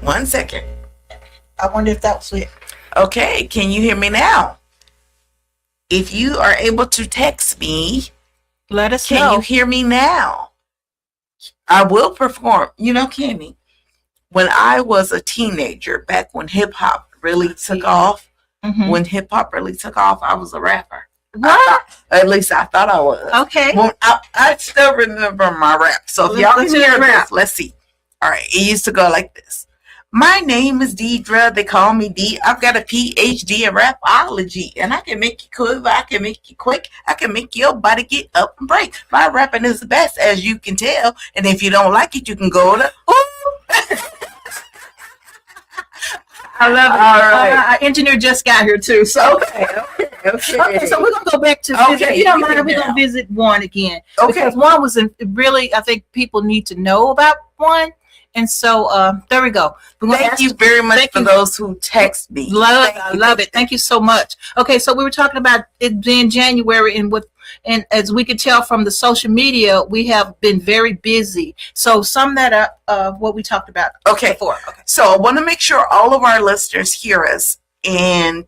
1 second. I wonder if that was it. Okay, can you hear me now? If you are able to text me, let us know. Can you hear me now? I will perform. You know, Kimmy, when I was a teenager, back when hip hop really took off, I was a rapper. What? At least I thought I was. Okay. Well, I still remember my rap. So if y'all can hear this, let's see. All right. It used to go like this. My name is Dedra. They call me D. I've got a PhD in rapology. And I can make you quiver. I can make you quick. I can make your body get up and break. My rapping is the best, as you can tell. And if you don't like it, you can go to... I love it. All right. Our engineer just got here too. So okay. So we're gonna go back to visit. If you don't mind, we're gonna visit one again. Okay. Because one was really, I think people need to know about one. And so there we go. Thank you very much for those who text me. I love it. Thank you so much. Okay, so we were talking about it being January, and as we could tell from the social media, we have been very busy. So sum that up what we talked about before. Okay. So I want to make sure all of our listeners hear us and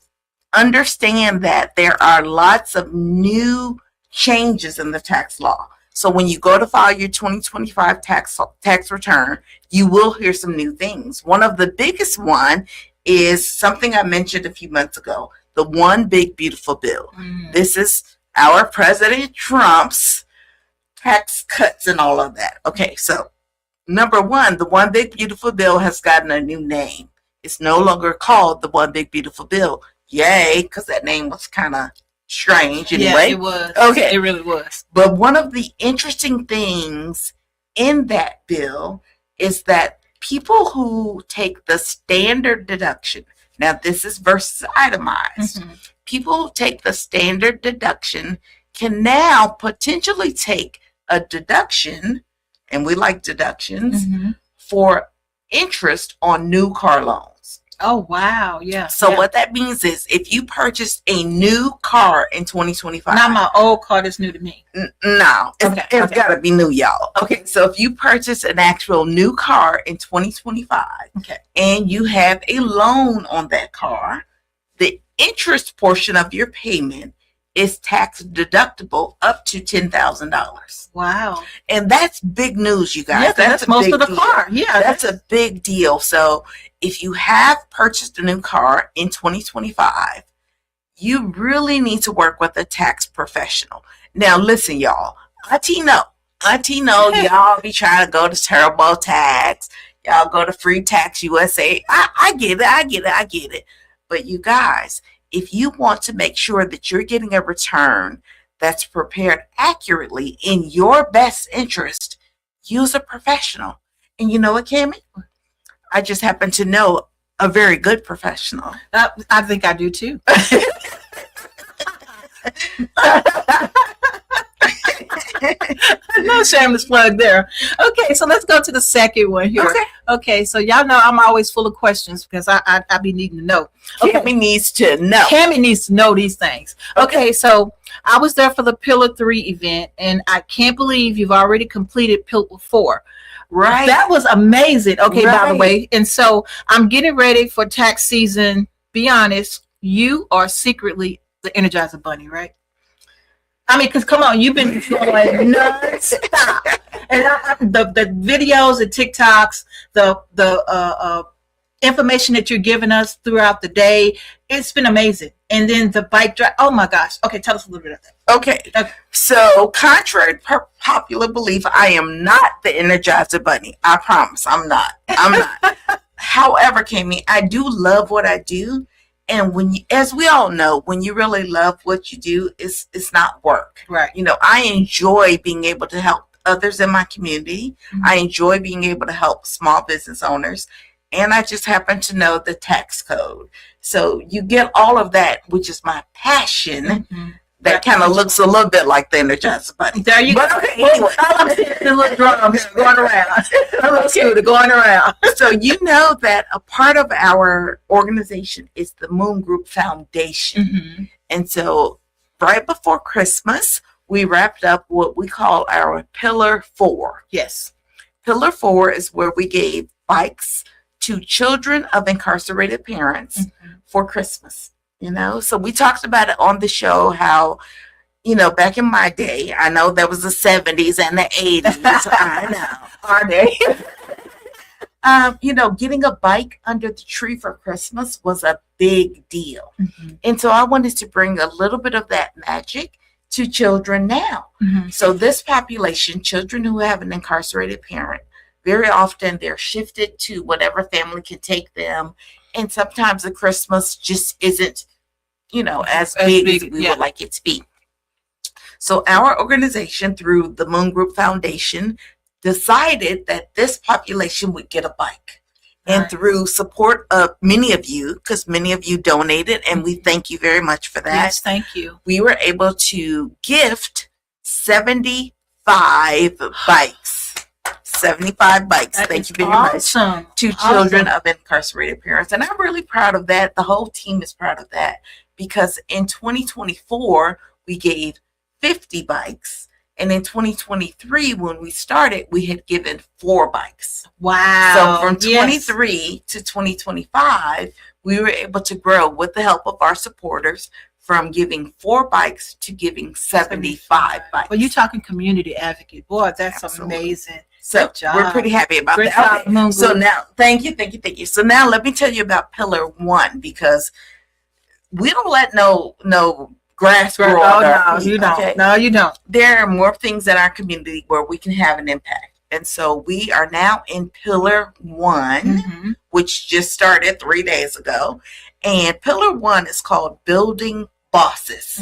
understand that there are lots of new changes in the tax law. So when you go to file your 2025 tax return, you will hear some new things. One of the biggest one is something I mentioned a few months ago, the One Big Beautiful Bill. This is our President Trump's tax cuts and all of that. Okay, so number one, the One Big Beautiful Bill has gotten a new name. It's no longer called the One Big Beautiful Bill. Yay, because that name was kind of strange anyway. Yeah, it was. Okay. It really was. But one of the interesting things in that bill is that people who take the standard deduction, now this is versus itemized, people who take the standard deduction can now potentially take a deduction, and we like deductions, for interest on new car loans. Oh, wow. Yeah. So what that means is if you purchase a new car in 2025. Not my old car that's new to me. No. It's got to be new, y'all. Okay. So if you purchase an actual new car in 2025 and you have a loan on that car, the interest portion of your payment is tax deductible up to $10,000. Wow. And that's big news, you guys. Yeah, that's most of the car. Yeah. That's a big deal. So if you have purchased a new car in 2025, you really need to work with a tax professional. Now, listen, y'all. Auntie know y'all be trying to go to TurboTax. Y'all go to Free Tax USA. I get it. But you guys, if you want to make sure that you're getting a return that's prepared accurately in your best interest, use a professional. And you know what, Cammie? I just happen to know a very good professional. I think I do too. No shameless plug there. Okay, so let's go to the second one here. Okay, so y'all know I'm always full of questions because I be needing to know. Cammie needs to know. Cammie needs to know these things. Okay, so I was there for the Pillar 3 event, and I can't believe you've already completed Pillar 4. Right. That was amazing. Okay, by the way. And so I'm getting ready for tax season. Be honest, you are secretly the Energizer Bunny, right? I mean, because come on, you've been going nuts. And the videos, the TikToks, the information that you're giving us throughout the day, it's been amazing. And then the bike drive. Oh my gosh. Okay, tell us a little bit of that. Okay. So, contrary to popular belief, I am not the Energizer Bunny. I promise, I'm not. However, Cammie, I do love what I do. And when you, as we all know, when you really love what you do, it's not work. Right. You know, I enjoy being able to help others in my community. I enjoy being able to help small business owners. And I just happen to know the tax code. So you get all of that, which is my passion. That kind of looks a little bit like the Energizer Bunny. There you go. Okay, anyway. I'm seeing the little drum going around. A little scooter going around. So you know that a part of our organization is the Moon Group Foundation. And so right before Christmas, we wrapped up what we call our Pillar 4. Yes. Pillar 4 is where we gave bikes to children of incarcerated parents for Christmas. So we talked about it on the show how, back in my day, I know there was the 70s and the 80s. I know. Are they? Getting a bike under the tree for Christmas was a big deal. And so I wanted to bring a little bit of that magic to children now. So this population, children who have an incarcerated parent, very often they're shifted to whatever family can take them. And sometimes the Christmas just isn't, as big as we would like it to be. So our organization, through the Moon Group Foundation, decided that this population would get a bike. And through support of many of you, because many of you donated, and we thank you very much for that. Yes, thank you. We were able to gift 75 bikes. 75 bikes. Thank you very much. To children of incarcerated parents. And I'm really proud of that. The whole team is proud of that, because in 2024, we gave 50 bikes. And in 2023, when we started, we had given 4 bikes. Wow. So from 23 to 2025, we were able to grow with the help of our supporters from giving 4 bikes to giving 75 bikes. Well, you're talking community advocate. Boy, that's amazing. So we're pretty happy about that. Okay. So now, thank you. So now let me tell you about Pillar 1, because we don't let no grass grow. No, you don't. Okay? No, you don't. There are more things in our community where we can have an impact. And so we are now in Pillar 1, which just started 3 days ago. And Pillar 1 is called Building Bosses.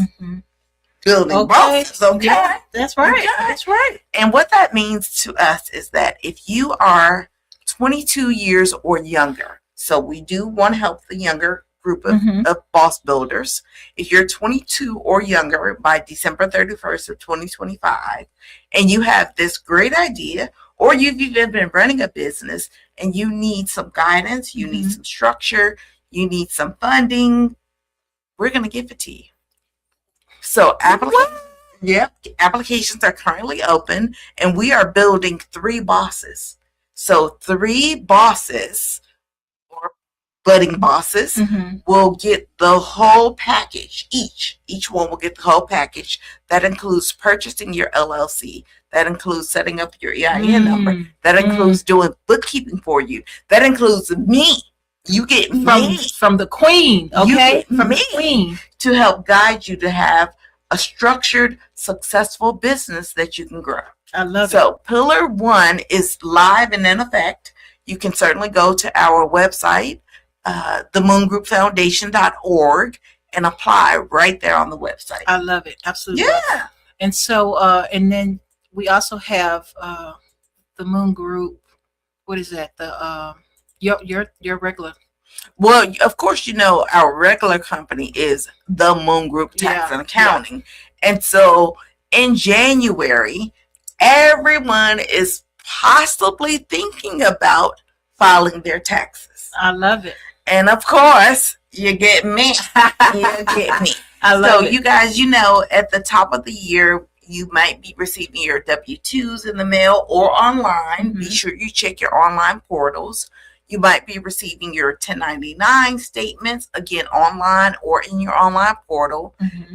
Building bosses. Okay. Yeah, that's right. Okay. That's right. And what that means to us is that if you are 22 years or younger, so we do want to help the younger group of boss builders. If you're 22 or younger by December 31st of 2025, and you have this great idea, or you've even been running a business and you need some guidance, you need some structure, you need some funding, we're going to give it to you. So applications are currently open, and we are building 3 bosses. So 3 bosses or budding bosses will get the whole package. Each one will get the whole package. That includes purchasing your LLC. That includes setting up your EIN number. That includes doing bookkeeping for you. That includes me. You get me from the queen, okay? You get from me queen to help guide you to have a structured, successful business that you can grow. I love it. So Pillar 1 is live and in effect. You can certainly go to our website, themoongroupfoundation.org, and apply right there on the website. I love it. Absolutely. Yeah. And so, and then we also have the Moon Group. What is that? The your regular. Well, of course, our regular company is the Moon Group Tax and Accounting. And so in January, everyone is possibly thinking about filing their taxes. I love it. And of course, you get me. You get me. I love it. So you guys, at the top of the year, you might be receiving your W-2s in the mail or online. Be sure you check your online portals. You might be receiving your 1099 statements, again, online or in your online portal,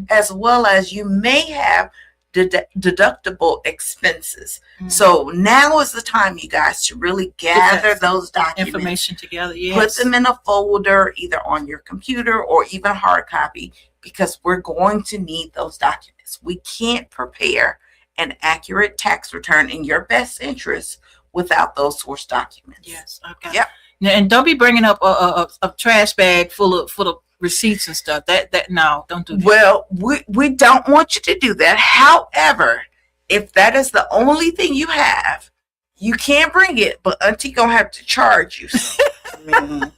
as well as you may have deductible expenses. So now is the time, you guys, to really gather those documents. Information together, Put them in a folder, either on your computer or even hard copy, because we're going to need those documents. We can't prepare an accurate tax return in your best interest without those source documents. Yes. Okay. Yep. And don't be bringing up a trash bag full of receipts and stuff. No, don't do that. Well, we don't want you to do that. However, if that is the only thing you have, you can't bring it, but Auntie gonna have to charge you. Auntie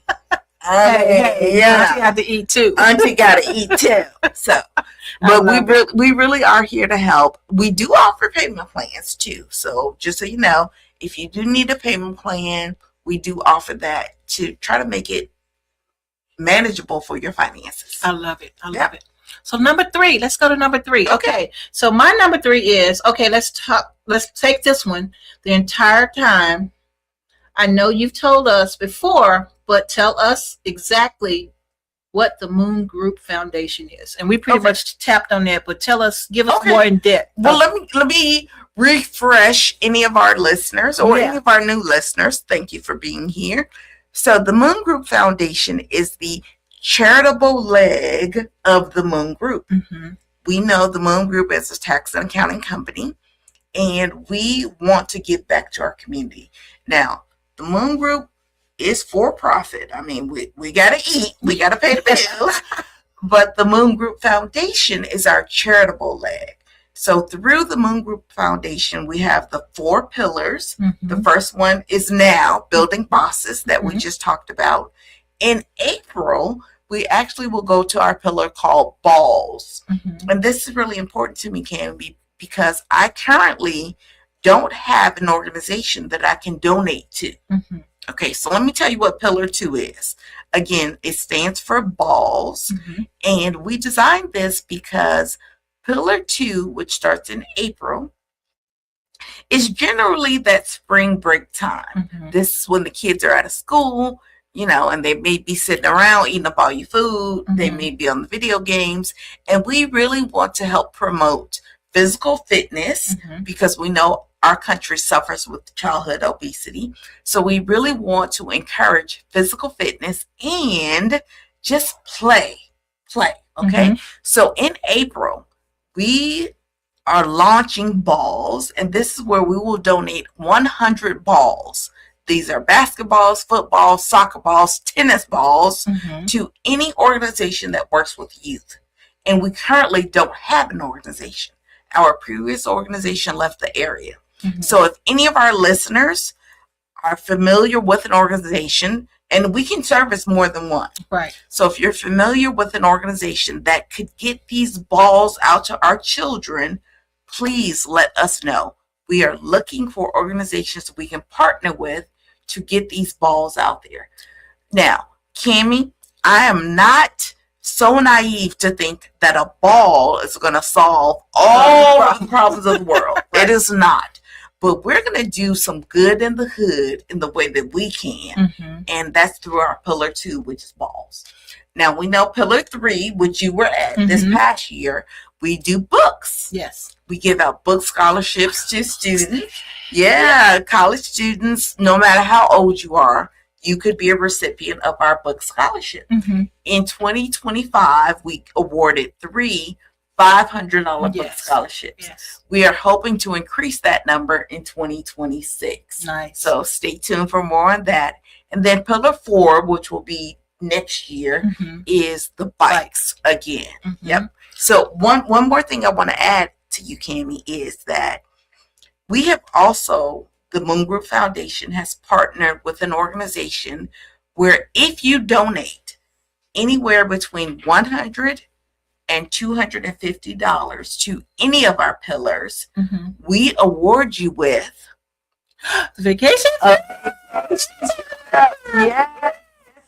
have to eat too. Auntie gotta eat too. So, but we really are here to help. We do offer payment plans too. So just so you know, if you do need a payment plan, we do offer that to try to make it manageable for your finances. I love it. I love it. So number 3, let's go to number 3. Okay. So my number 3 is, let's take this one. The entire time I know you've told us before, but tell us exactly what the Moon Group Foundation is. And we pretty much tapped on that, but give us more in depth. Well, let me refresh any of our listeners or any of our new listeners. Thank you for being here. So the Moon Group Foundation is the charitable leg of the Moon Group. Mm-hmm. We know the Moon Group is a tax and accounting company, and we want to give back to our community. Now, the Moon Group is for profit. I mean, we got to eat, we got to pay the bills, but the Moon Group Foundation is our charitable leg. So through the Moon Group Foundation, we have the 4 pillars. Mm-hmm. The first one is now building bosses that we just talked about. In April, we actually will go to our pillar called balls. Mm-hmm. And this is really important to me, Canby, because I currently don't have an organization that I can donate to. Mm-hmm. Okay, so let me tell you what Pillar 2 is. Again, it stands for balls. Mm-hmm. And we designed this because Pillar 2, which starts in April, is generally that spring break time. Mm-hmm. This is when the kids are out of school, and they may be sitting around eating up all your food. Mm-hmm. They may be on the video games. And we really want to help promote physical fitness because we know our country suffers with childhood obesity. So we really want to encourage physical fitness and just play. Okay. Mm-hmm. So in April, we are launching balls, and this is where we will donate 100 balls. These are basketballs, footballs, soccer balls, tennis balls to any organization that works with youth. And we currently don't have an organization. Our previous organization left the area. Mm-hmm. So if any of our listeners are familiar with an organization, and we can service more than one. Right. So if you're familiar with an organization that could get these balls out to our children, please let us know. We are looking for organizations we can partner with to get these balls out there. Now, Cammie, I am not so naive to think that a ball is going to solve all the problems of the world. Right. It is not. But we're going to do some good in the hood in the way that we can. Mm-hmm. And that's through our Pillar 2, which is balls. Now, we know Pillar 3, which you were at this past year, we do books. Yes. We give out book scholarships to students. Yeah, college students, no matter how old you are, you could be a recipient of our book scholarship. Mm-hmm. In 2025, we awarded 3 $500 book scholarships. Yes. We are hoping to increase that number in 2026. Nice. So stay tuned for more on that. And then Pillar 4, which will be next year, is the bikes again. Mm-hmm. Yep. So one more thing I want to add to you, Cammie, is that we have also, the Moon Group Foundation has partnered with an organization where if you donate anywhere between $100 and $250 to any of our pillars, we award you with vacation.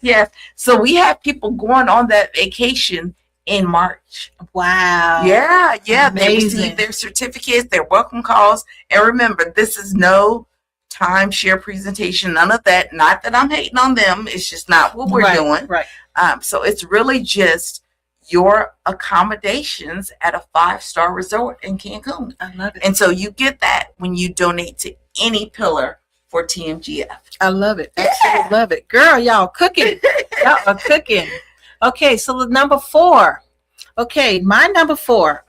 Yes. So we have people going on that vacation in March. Wow. Yeah. Amazing. They receive their certificates, their welcome calls. And remember, this is no timeshare presentation, none of that. Not that I'm hating on them. It's just not what we're doing. Right. So it's really just your accommodations at a 5-star resort in Cancun. I love it. And so you get that when you donate to any pillar for TMGF. I love it. Absolutely love it. Girl, y'all cooking. Y'all are cooking. Okay, so the number 4. Okay, my number 4.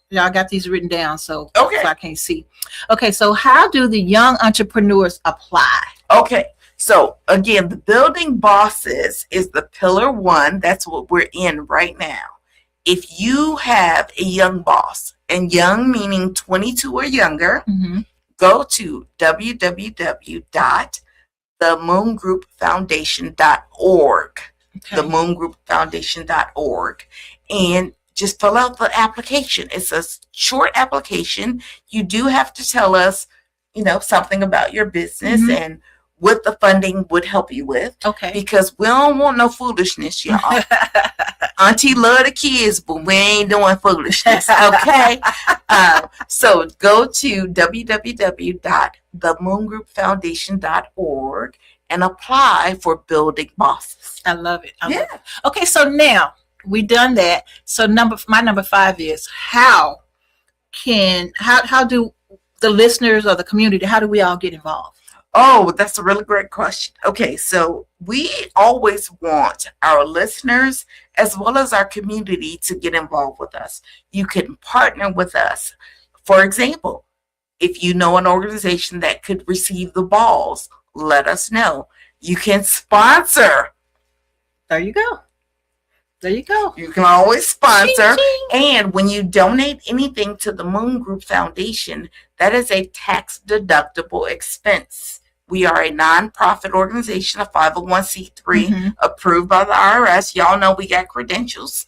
Y'all got these written down, so I can't see. Okay, so how do the young entrepreneurs apply? Okay, so again, the building bosses is the pillar 1. That's what we're in right now. If you have a young boss, and young meaning 22 or younger, go to www.themoongroupfoundation.org. Okay. Themoongroupfoundation.org, and just fill out the application. It's a short application. You do have to tell us, something about your business and what the funding would help you with. Okay. Because we don't want no foolishness, y'all. Auntie love the kids, but we ain't doing foolishness. Okay. So go to www.themoongroupfoundation.org. themoongroupfoundation.org and apply for Building Bosses. I love it. I love it. Okay, so now we done that. So my number 5 is how do the listeners or the community, how do we all get involved? Oh, that's a really great question. Okay, so we always want our listeners as well as our community to get involved with us. You can partner with us. For example, if you know an organization that could receive the balls, let us know. You can sponsor. There you go. There you go. You can always sponsor. Ching, ching. And when you donate anything to the Moon Group Foundation, that is a tax-deductible expense. We are a nonprofit organization, a 501c3 approved by the IRS. Y'all know we got credentials.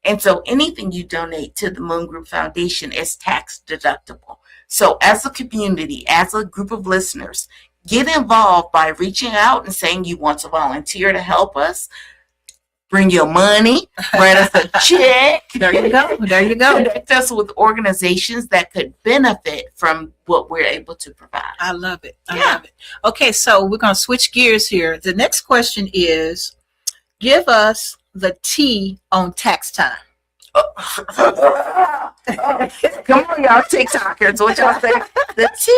And so anything you donate to the Moon Group Foundation is tax deductible. So as a community, as a group of listeners, get involved by reaching out and saying you want to volunteer to help us. Bring your money, write us a check. There you go. There you go. Connect us with organizations that could benefit from what we're able to provide. I love it. I love it. Okay, so we're going to switch gears here. The next question is, give us the T on tax time. Come on, y'all TikTokers. What y'all say? The T.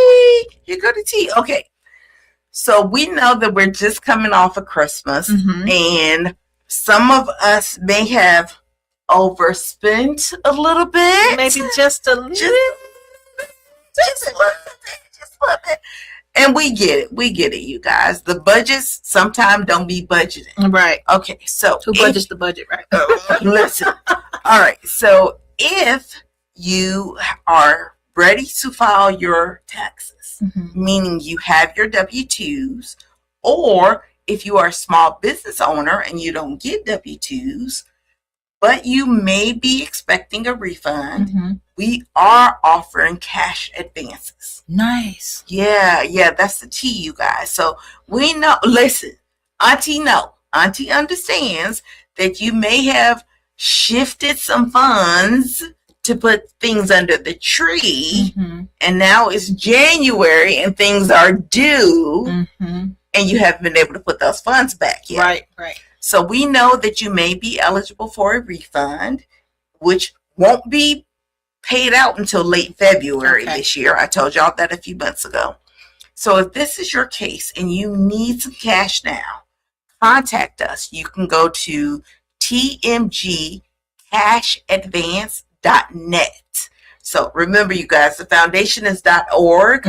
You go to T. Okay. So we know that we're just coming off of Christmas, and some of us may have overspent a little bit. Maybe just a little. Just a little bit. And we get it. We get it, you guys. The budgets sometimes don't be budgeted. Right. Okay, so who budgets the budget, right? Listen. All right. So if you are ready to file your taxes, meaning you have your W-2s, or if you are a small business owner and you don't get W-2s, but you may be expecting a refund, we are offering cash advances. Nice. Yeah, that's the T, you guys. So we know, listen, Auntie understands that you may have shifted some funds to put things under the tree, and now it's January and things are due, and you haven't been able to put those funds back yet. Right. So we know that you may be eligible for a refund, which won't be paid out until late February this year. I told y'all that a few months ago. So if this is your case and you need some cash now, contact us. You can go to tmgcashadvance.net. So remember, you guys, the foundation is .org.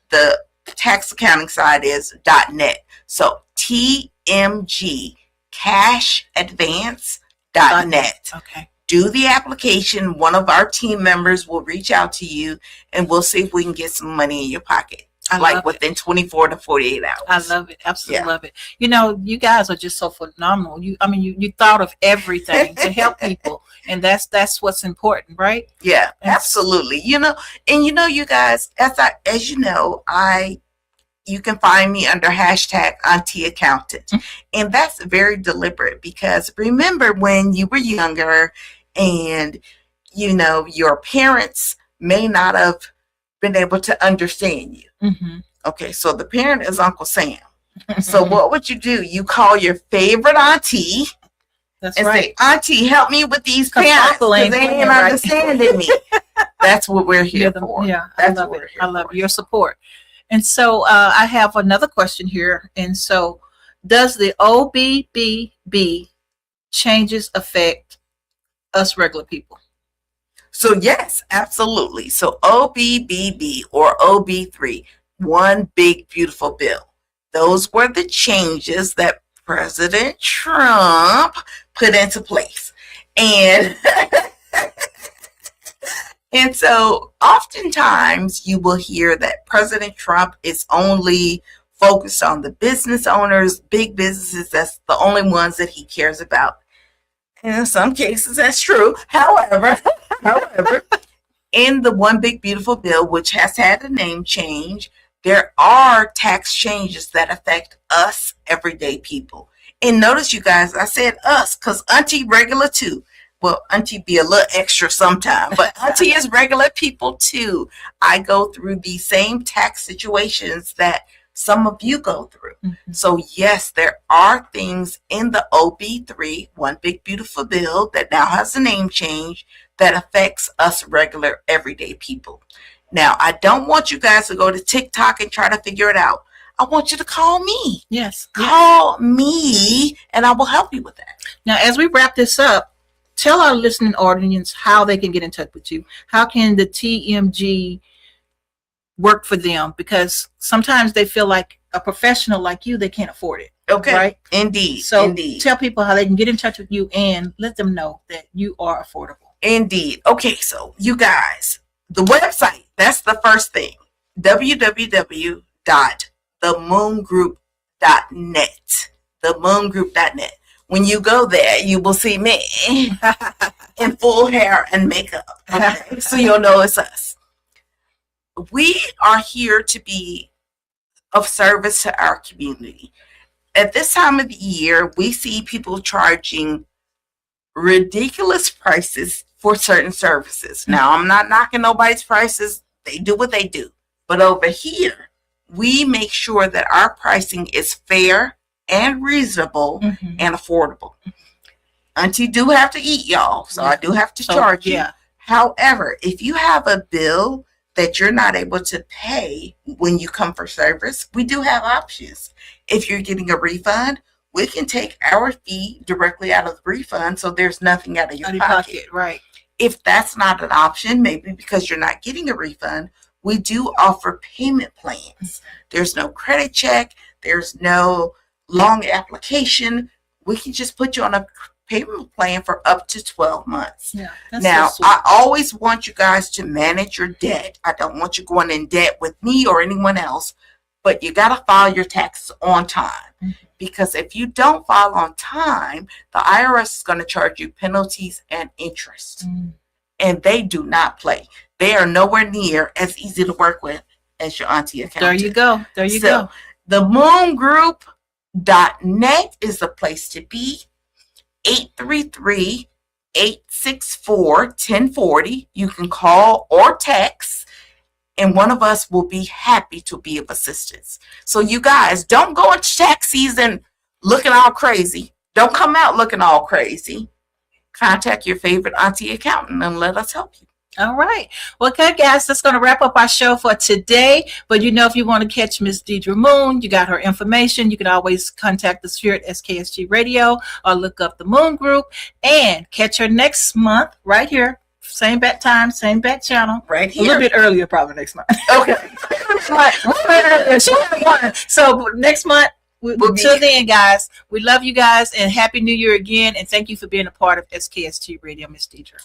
The tax accounting side is .net. So tmgcashadvance.net. Okay. Do the application. One of our team members will reach out to you, and we'll see if we can get some money in your pocket. Within 24 to 48 hours. I love it. Absolutely love it. You know, you guys are just so phenomenal. You thought of everything to help people, and that's what's important, right? Yeah, absolutely. You know, you guys, as you know, you can find me under hashtag Auntie Accountant. And that's very deliberate, because remember when you were younger and, your parents may not have been able to understand you. Okay, so the parent is Uncle Sam. So what would you do? You call your favorite auntie and say, Auntie, help me with these parents because they ain't understanding me. That's what we're here for. Yeah, I love it. I love your support. And so I have another question here. And so, does the OBBB changes affect us regular people? So yes, absolutely. So OBBB or OB3, one big beautiful bill. Those were the changes that President Trump put into place. And and so oftentimes you will hear that President Trump is only focused on the business owners, big businesses. That's the only ones that he cares about. And in some cases, that's true. However, in the One Big Beautiful Bill, which has had a name change, there are tax changes that affect us everyday people. And notice, you guys, I said us because Auntie regular too. well, Auntie be a little extra sometime, but Auntie is regular people too. I go through the same tax situations that some of you go through. Mm-hmm. So yes, there are things in the OB3, One Big Beautiful Bill, that now has a name change that affects us regular everyday people. Now, I don't want you guys to go to TikTok and try to figure it out. I want you to call me. Yes. Call me and I will help you with that. Now, as we wrap this up, tell our listening audience how they can get in touch with you. How can the TMG work for them? Because sometimes they feel like a professional like you, they can't afford it. Okay. Right? Indeed. So indeed. Tell people how they can get in touch with you and let them know that you are affordable. Indeed. Okay. So you guys, the website, that's the first thing. www.themoongroup.net. Themoongroup.net. When you go there, you will see me in full hair and makeup. Okay? So you'll know it's us. We are here to be of service to our community. At this time of the year, we see people charging ridiculous prices for certain services. Now, I'm not knocking nobody's prices. They do what they do. But over here, we make sure that our pricing is fair and reasonable and affordable. Auntie do have to eat, y'all. So I do have to charge you. However, if you have a bill that you're not able to pay when you come for service, we do have options. If you're getting a refund, we can take our fee directly out of the refund, so there's nothing out of your pocket. Right. If that's not an option, maybe because you're not getting a refund, we do offer payment plans. There's no credit check. There's no long application. We can just put you on a payment plan for up to 12 months. Yeah, now, I always want you guys to manage your debt. I don't want you going in debt with me or anyone else, but you got to file your taxes on time. Because if you don't file on time, the IRS is going to charge you penalties and interest. And they do not play. They are nowhere near as easy to work with as your auntie accountant. There you go. There you go. TheMoonGroup.net is the place to be. 833-864-1040. You can call or text, and one of us will be happy to be of assistance. So you guys, don't go into tax season looking all crazy. Don't come out looking all crazy. Contact your favorite auntie accountant and let us help you. All right. Well, okay, guys, that's going to wrap up our show for today. But if you want to catch Miss Dedra Moon, you got her information. You can always contact us here at SKSG Radio or look up the Moon Group and catch her next month right here. Same bat time, same bat channel. Right here. A little bit earlier, probably next month. Okay. So next month, until then, guys, we love you guys and Happy New Year again. And thank you for being a part of SKSG Radio, Miss Dedra.